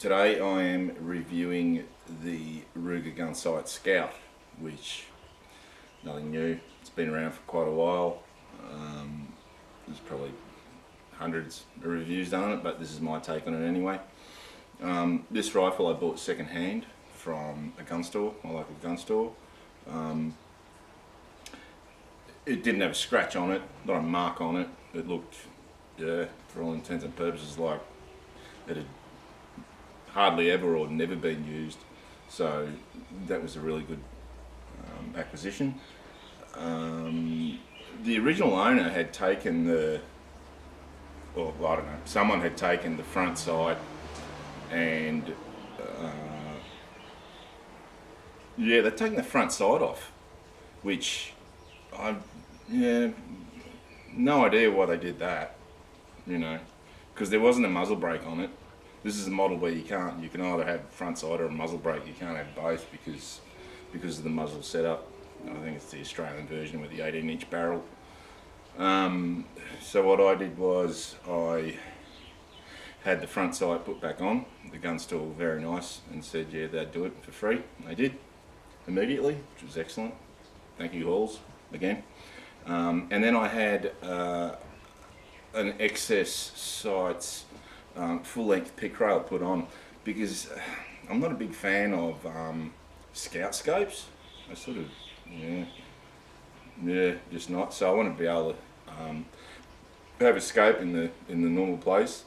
Today I am reviewing the Ruger Gunsite Scout, which nothing new. It's been around for quite a while. There's probably hundreds of reviews done on it, but this is my take on it anyway. This rifle I bought second hand from a gun store, my local gun store. It didn't have a scratch on it, not a mark on it. It looked, yeah, for all intents and purposes, like it had hardly ever or never been used. So that was a really good acquisition. The original owner had taken I don't know, someone had taken the front sight and yeah, they'd taken the front sight off, which no idea why they did that, because there wasn't a muzzle brake on it. This is a model where you can either have front sight or a muzzle brake. You can't have both because of the muzzle setup. I think it's the Australian version with the 18-inch barrel. So what I did was I had the front sight put back on. The gun store were very nice and said, yeah, they'd do it for free. And they did immediately, which was excellent. Thank you, Halls, again. And then I had an excess sights full-length pick rail put on, because I'm not a big fan of scout scopes. I sort of, just not. So I want to be able to have a scope in the normal place,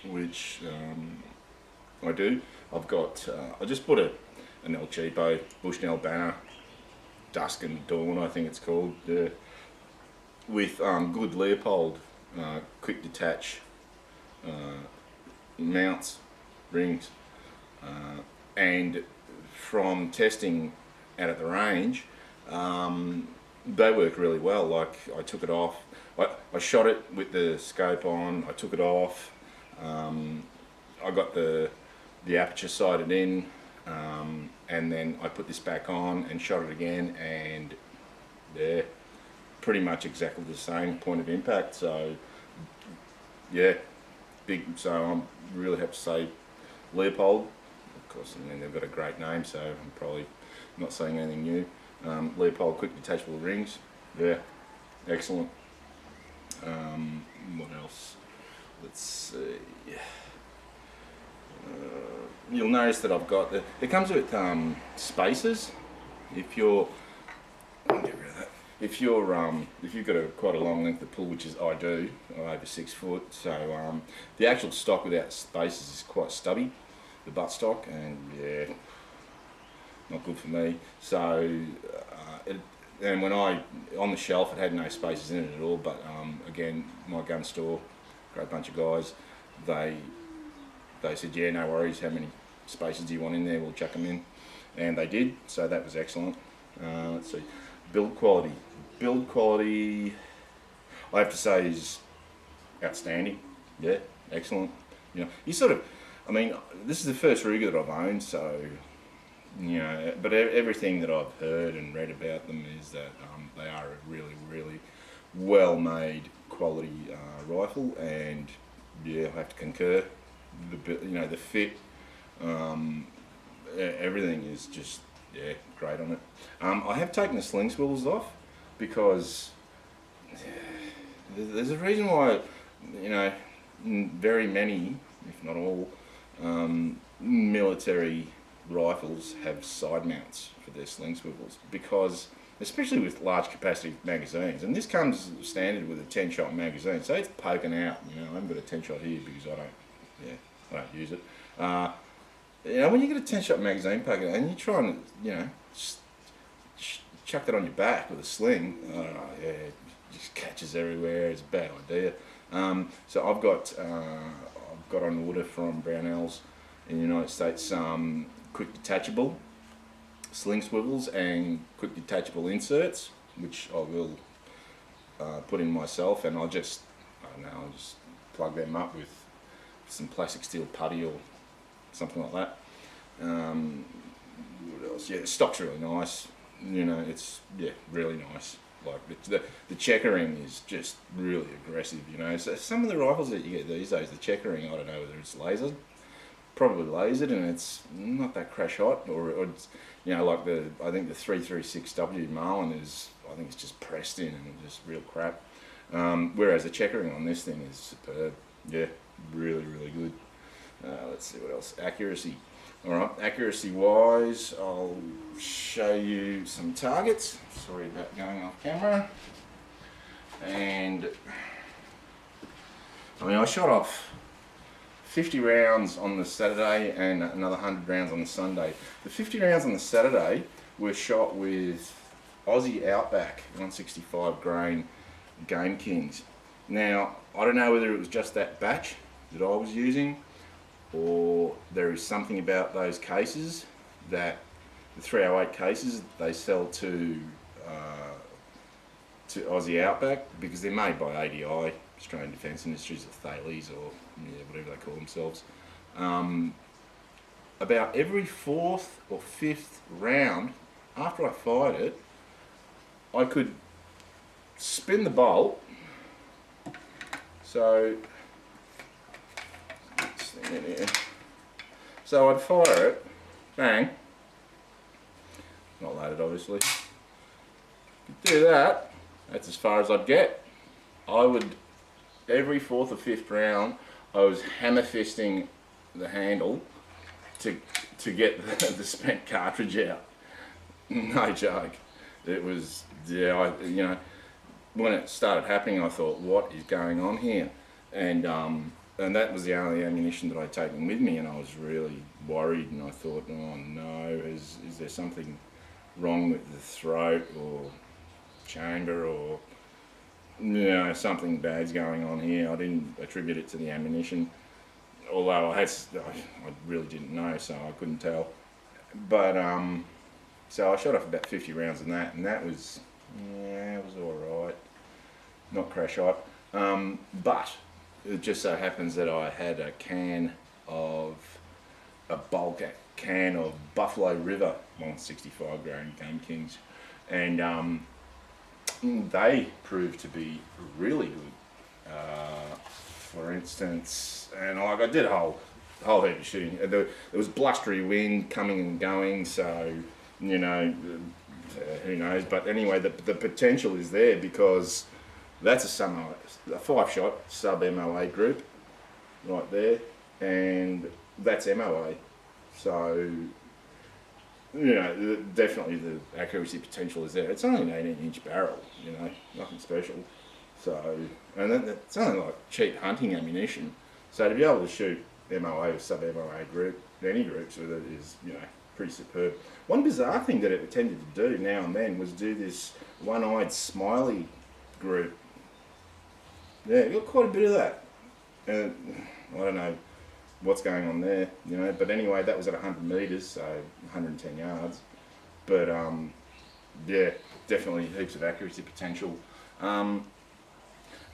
which I do. I've got, I just put an El Cheapo Bushnell Banner Dusk and Dawn, I think it's called, with good Leopold quick detach mounts, rings, and from testing out at the range, they work really well. Like, I took it off, I shot it with the scope on, I took it off, I got the aperture sighted in, and then I put this back on and shot it again, and they're pretty much exactly the same point of impact. So yeah, big. So I'm really have to say Leopold, of course, and then they've got a great name, so I'm probably not saying anything new. Leopold quick detachable rings, yeah, excellent. What else? Let's see. You'll notice that I've got it comes with spacers. If you're, I'll get rid of that. If you've got quite a long length of pull, which is I do, over 6 foot, so the actual stock without spacers is quite stubby, the butt stock, and yeah, not good for me. So and when on the shelf, it had no spacers in it at all. But again, my gun store, great bunch of guys, they said, yeah, no worries, how many spacers do you want in there, we'll chuck them in, and they did. So that was excellent. Let's see. Build quality, I have to say, is outstanding. Yeah, excellent. You sort of, I mean, this is the first Ruger that I've owned, so, but everything that I've heard and read about them is that they are a really, really well-made quality rifle, and yeah, I have to concur. The fit, everything is just, yeah, great on it. I have taken the sling swivels off because there's a reason why, very many, if not all, military rifles have side mounts for their sling swivels, because especially with large capacity magazines, and this comes standard with a 10-shot magazine, so it's poking out. I haven't got a 10-shot here because I don't use it. When you get a 10-shot magazine poking out and you're trying to, chuck that on your back with a sling, it just catches everywhere. It's a bad idea. So I've got on order from Brownells in the United States quick detachable sling swivels and quick detachable inserts, which I will put in myself, and I'll just plug them up with some plastic steel putty or something like that. What else? Yeah, the stock's really nice. It's really nice. Like the checkering is just really aggressive, you know. So some of the rifles that you get these days, the checkering, I don't know whether it's laser, probably lasered, and it's not that crash hot, or it's, you know, like I think the 336W Marlin is, I think it's just pressed in and just real crap. Whereas the checkering on this thing is superb. Yeah, really, really good. Let's see what else. Accuracy. Alright, accuracy wise, I'll show you some targets. Sorry about going off camera. And I mean, I shot off 50 rounds on the Saturday and another 100 rounds on the Sunday. The 50 rounds on the Saturday were shot with Aussie Outback 165 grain Game Kings. Now, I don't know whether it was just that batch that I was using, or there is something about those cases, that the 308 cases they sell to Aussie Outback, because they're made by ADI, Australian Defence Industries, or Thales, or yeah, whatever they call themselves. About every fourth or fifth round after I fired it, I could spin the bolt. So I'd fire it, bang, not loaded obviously, do that, that's as far as I'd get. I would, every fourth or fifth round, I was hammer fisting the handle to get the spent cartridge out. No joke. It was, yeah, you know, when it started happening I thought, what is going on here? And that was the only ammunition that I'd taken with me, and I was really worried, and I thought, oh no, is there something wrong with the throat or chamber, or you know, something bad's going on here. I didn't attribute it to the ammunition, although I really didn't know, so I couldn't tell. But so I shot off about 50 rounds in that, and that was, yeah, it was all right, not crash hot, but it just so happens that I had a bulk can of Buffalo River 165 grain Game Kings, and they proved to be really good. For instance, and like I did a whole heap of shooting. There was blustery wind coming and going, so you know, who knows. But anyway, the potential is there, because that's a 5-shot sub MOA group right there, and that's MOA. So, you know, definitely the accuracy potential is there. It's only an 18-inch barrel, you know, nothing special. So, and it's only like cheap hunting ammunition. So to be able to shoot MOA or sub MOA group, any groups with it is, you know, pretty superb. One bizarre thing that it tended to do now and then was do this one-eyed smiley group. Yeah, got quite a bit of that. And I don't know what's going on there, you know. But anyway, that was at 100 meters, so 110 yards. But yeah, definitely heaps of accuracy potential.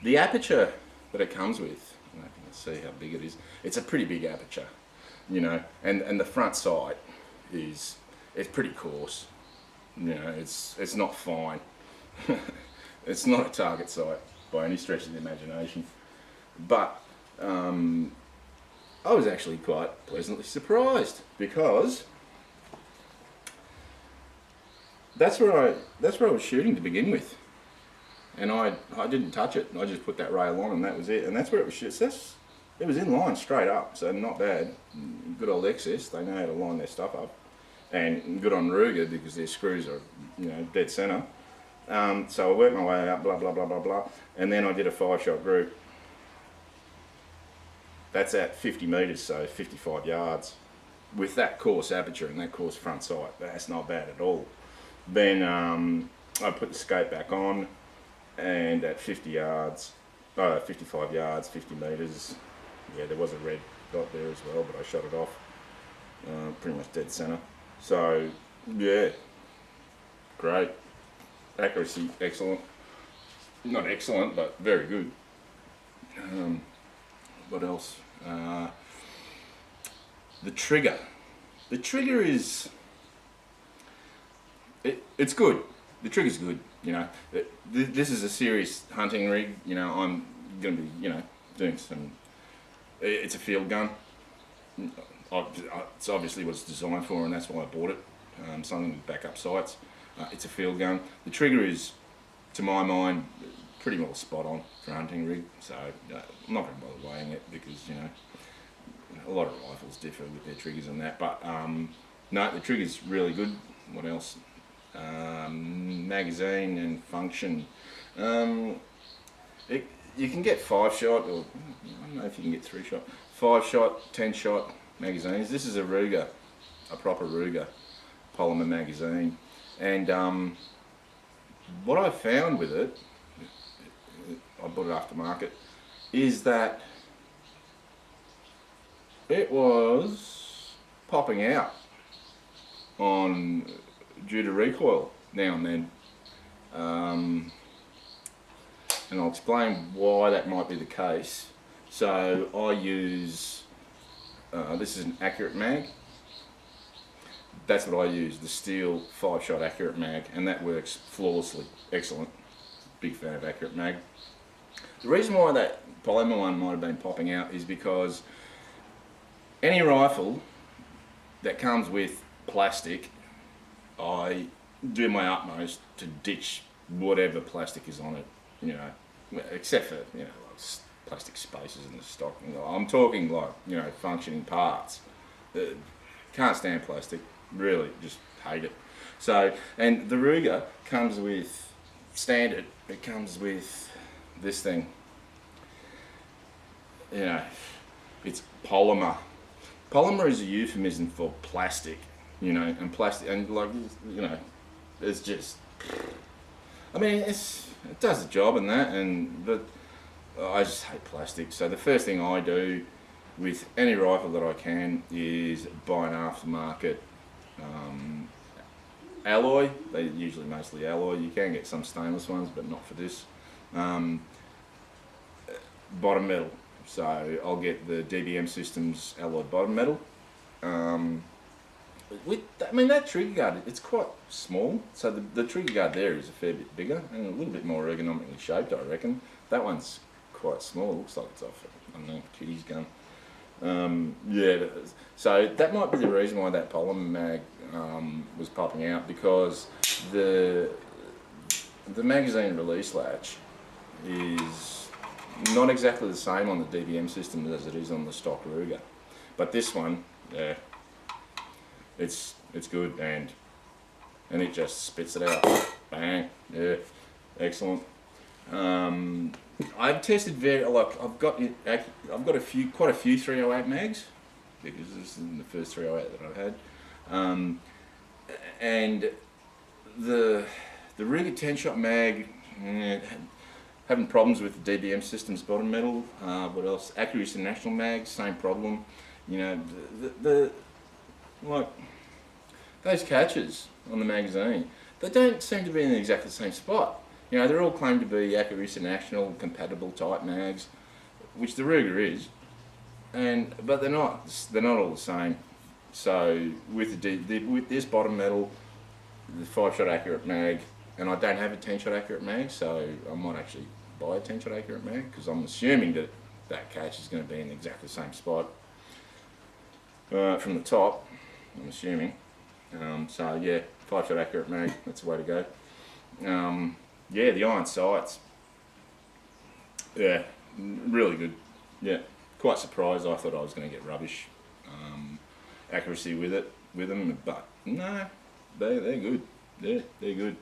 The aperture that it comes with, I don't know if you can see how big it is. It's a pretty big aperture, you know. And the front sight it's pretty coarse. You know, it's not fine. It's not a target sight by any stretch of the imagination, but I was actually quite pleasantly surprised, because that's where I was shooting to begin with, and I didn't touch it. I just put that rail on and that was it, and that's where it was shit. It was in line straight up, so not bad. Good old Excess, they know how to line their stuff up, and good on Ruger, because their screws are, you know, dead center. So I worked my way up, blah, blah, blah, blah, blah, and then I did a 5-shot group. That's at 50 metres, so 55 yards. With that coarse aperture and that coarse front sight, that's not bad at all. Then I put the scope back on, and at 50 yards, 55 yards, 50 metres, yeah, there was a red dot there as well, but I shot it off, pretty much dead centre. So, yeah, great. Accuracy, excellent. Not excellent, but very good. What else? The trigger. The trigger is... It's good. the trigger's good. You know, this is a serious hunting rig. You know, I'm going to be, you know, doing some. It's a field gun. It's obviously what it's designed for, and that's why I bought it. Something with backup sights. It's a field gun. The trigger is, to my mind, pretty well spot on for a hunting rig. So I'm not going to bother weighing it because, you know, a lot of rifles differ with their triggers and that. But no, the trigger's really good. What else? Magazine and function. You can get 5-shot, or I don't know if you can get 3-shot, 5-shot, 10-shot magazines. This is a Ruger, a proper Ruger polymer magazine, and what I found with it, I bought it aftermarket, is that it was popping out on due to recoil now and then, and I'll explain why that might be the case. So I use, this is an Accurate mag. That's what I use, the steel 5-shot Accurate mag, and that works flawlessly. Excellent. Big fan of Accurate mag. The reason why that polymer one might have been popping out is because any rifle that comes with plastic, I do my utmost to ditch whatever plastic is on it, you know, except for, you know, like plastic spaces in the stock. I'm talking like, you know, functioning parts. Can't stand plastic, really, just hate it. So, and the Ruger comes with, standard, it comes with this thing, you know, it's polymer. Polymer is a euphemism for plastic, you know, and plastic, and like, you know, it's just, I mean, it does the job and that, but I just hate plastic. So the first thing I do with any rifle that I can is buy an aftermarket alloy. They're usually mostly alloy. You can get some stainless ones, but not for this. Bottom metal. So I'll get the DBM Systems alloy bottom metal. I mean, that trigger guard, it's quite small, so the trigger guard there is a fair bit bigger and a little bit more ergonomically shaped, I reckon. That one's quite small, it looks like it's off, I don't know, kiddie's gun. Yeah, so that might be the reason why that polymer mag was popping out, because the magazine release latch is not exactly the same on the DBM system as it is on the stock Ruger. But this one, yeah, it's good, and it just spits it out. Bang, yeah, excellent. I've tested I've got quite a few 308 mags, because this is the first 308 that I've had, and the Ruger 10-shot mag, having problems with the DBM Systems bottom metal. What else? Accuracy International mags, same problem. You know, like those catches on the magazine, they don't seem to be in exactly the same spot. You know, they're all claimed to be Accuracy International compatible type mags, which the Ruger is, but they're not. They're not all the same. So with with this bottom metal, the 5-shot Accurate mag, and I don't have a 10-shot Accurate mag, so I might actually buy a 10-shot Accurate mag, because I'm assuming that that catch is going to be in exactly the same spot from the top. I'm assuming. So yeah, 5-shot Accurate mag, that's the way to go. Yeah, the iron sights, yeah, really good. Yeah, quite surprised. I thought I was going to get rubbish accuracy with them, but no, they're good. They're good.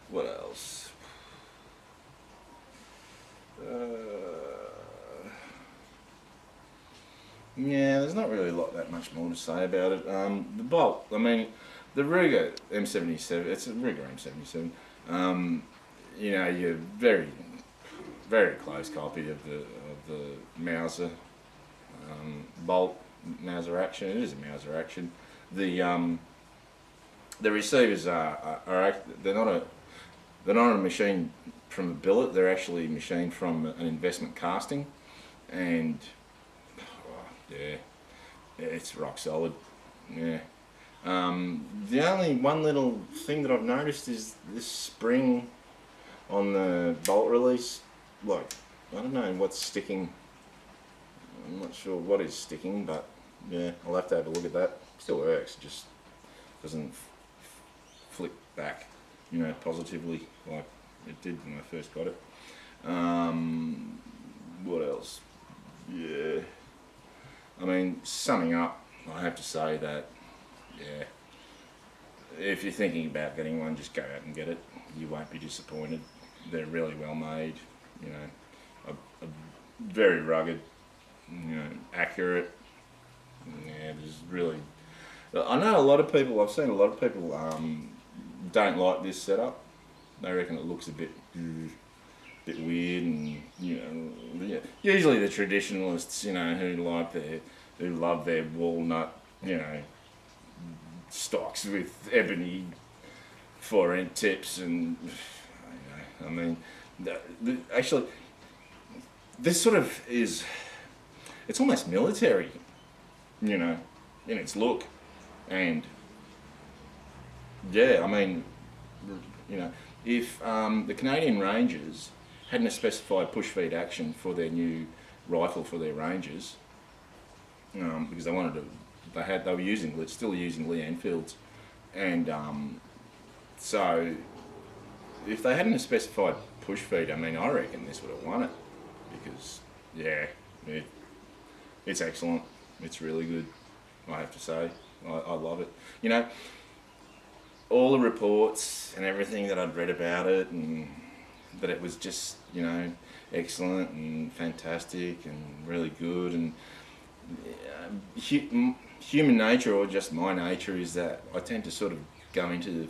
What else? Yeah, there's not really that much more to say about it. The bolt, I mean, the Ruger M77, it's a Ruger M77. You know, you're very, very close copy of the Mauser bolt Mauser action. It is a Mauser action. The receivers are they're not a machine from a billet. They're actually machined from an investment casting, and yeah, it's rock solid. Yeah. The only one little thing that I've noticed is this spring on the bolt release, like, I don't know what's sticking. I'm not sure what is sticking, but yeah, I'll have to have a look at that. Still works, just doesn't flick back, you know, positively like it did when I first got it. What else? Yeah, I mean, summing up, I have to say that, yeah, if you're thinking about getting one, just go out and get it. You won't be disappointed. They're really well made, you know, very rugged, you know, accurate. Yeah, there's really. I know a lot of people. I've seen a lot of people don't like this setup. They reckon it looks a bit weird, and you know, yeah, usually the traditionalists, you know, who love their walnut, you know, stocks with ebony fore-end tips, and you know, I mean, actually, this sort of is. It's almost military, you know, in its look, and yeah, I mean, you know, if the Canadian Rangers hadn't specified push feed action for their new rifle for their Rangers, because they wanted to, they were still using Lee Enfields, and so if they hadn't specified push feed, I mean, I reckon this would have won it, because yeah, it's excellent. It's really good, I have to say. I love it. You know, all the reports and everything that I'd read about it, and that it was just, you know, excellent and fantastic and really good. And human nature, or just my nature, is that I tend to sort of go into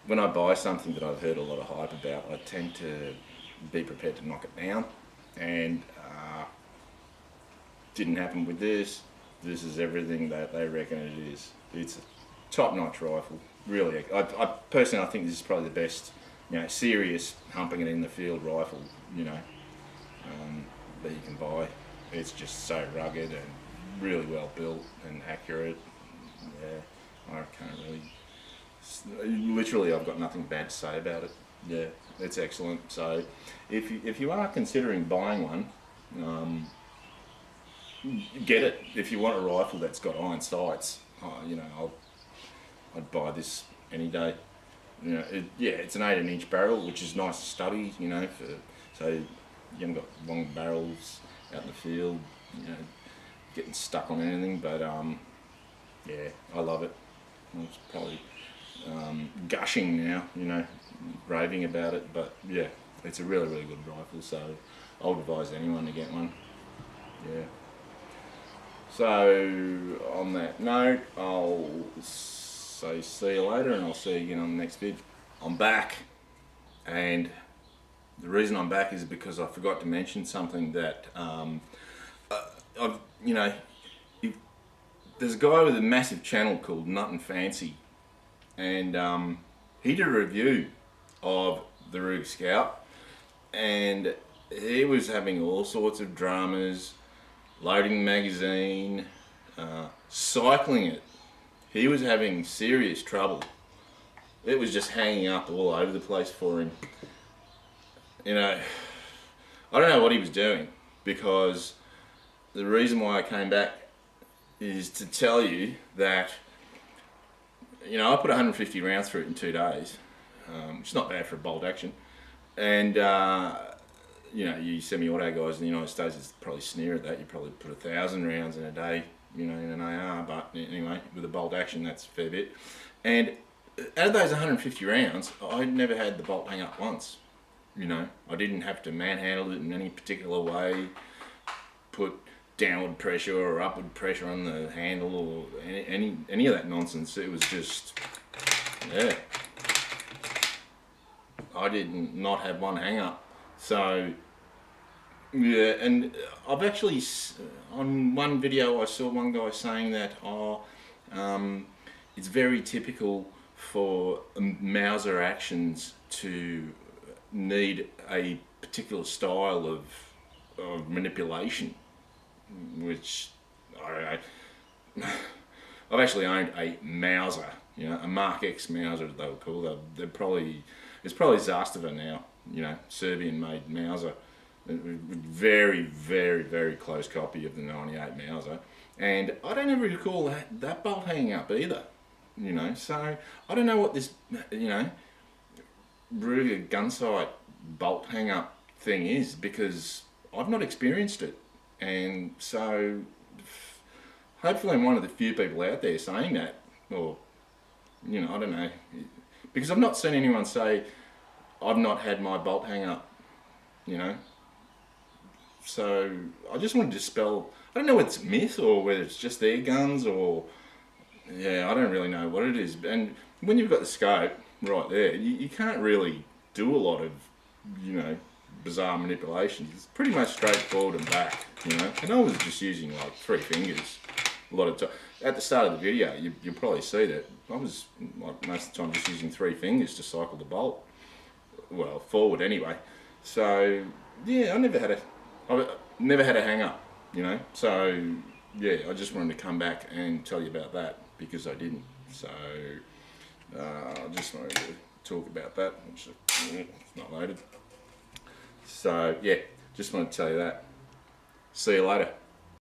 when I buy something that I've heard a lot of hype about, I tend to be prepared to knock it down. And didn't happen with this. This is everything that they reckon it is. It's a top-notch rifle. Really, I personally, I think this is probably the best, you know, serious humping it in the field rifle, you know, that you can buy. It's just so rugged and really well built and accurate. Yeah, I can't really. Literally, I've got nothing bad to say about it. Yeah, it's excellent. So, if you are considering buying one, get it. If you want a rifle that's got iron sights, you know, I'd buy this any day. You know, it's an 18-inch barrel, which is nice to study. You know, so you haven't got long barrels out in the field, you know, getting stuck on anything. But yeah, I love it. It's probably gushing now, you know, raving about it. But yeah, it's a really, really good rifle. So I would advise anyone to get one. Yeah. So on that note, I'll say see you later, and I'll see you again on the next vid. I'm back, and the reason I'm back is because I forgot to mention something that I've, you know, there's a guy with a massive channel called Nut and Fancy, and he did a review of the Rug Scout, and he was having all sorts of dramas, loading the magazine, cycling it. He was having serious trouble. It was just hanging up all over the place for him. You know, I don't know what he was doing, because the reason why I came back is to tell you that, you know, I put 150 rounds through it in 2 days, which is not bad for a bolt action. And you know, you semi-auto guys in the United States is probably sneer at that. You probably put 1,000 rounds in a day, you know, in an AR. But anyway, with a bolt action, that's a fair bit. And out of those 150 rounds, I'd never had the bolt hang up once. You know, I didn't have to manhandle it in any particular way, put downward pressure or upward pressure on the handle or any of that nonsense. It was just, yeah, I did not have one hang up. So yeah, and I've actually, on one video I saw one guy saying that it's very typical for Mauser actions to need a particular style of manipulation, which I've actually owned a Mauser, you know, a Mark X Mauser as they were called. They're probably, it's probably Zastava now, you know, Serbian-made Mauser. Very, very, very close copy of the '98 Mauser, and I don't ever recall that bolt hanging up either, you know. So I don't know what this, you know, Ruger Gunsite bolt hang up thing is, because I've not experienced it, and so hopefully I'm one of the few people out there saying that, or you know, I don't know, because I've not seen anyone say I've not had my bolt hang up, you know. So I just want to dispel, I don't know whether it's myth or whether it's just their guns, or yeah, I don't really know what it is. And when you've got the scope right there, you can't really do a lot of, you know, bizarre manipulations. It's pretty much straightforward and back, you know. And I was just using like 3 fingers a lot of time. At the start of the video, you'll probably see that I was like most of the time just using 3 fingers to cycle the bolt. Well, forward anyway. So yeah, I've never had a hang up, you know. So yeah, I just wanted to come back and tell you about that, because I didn't. So I just wanted to talk about that. It's not loaded. So yeah, just wanted to tell you that. See you later.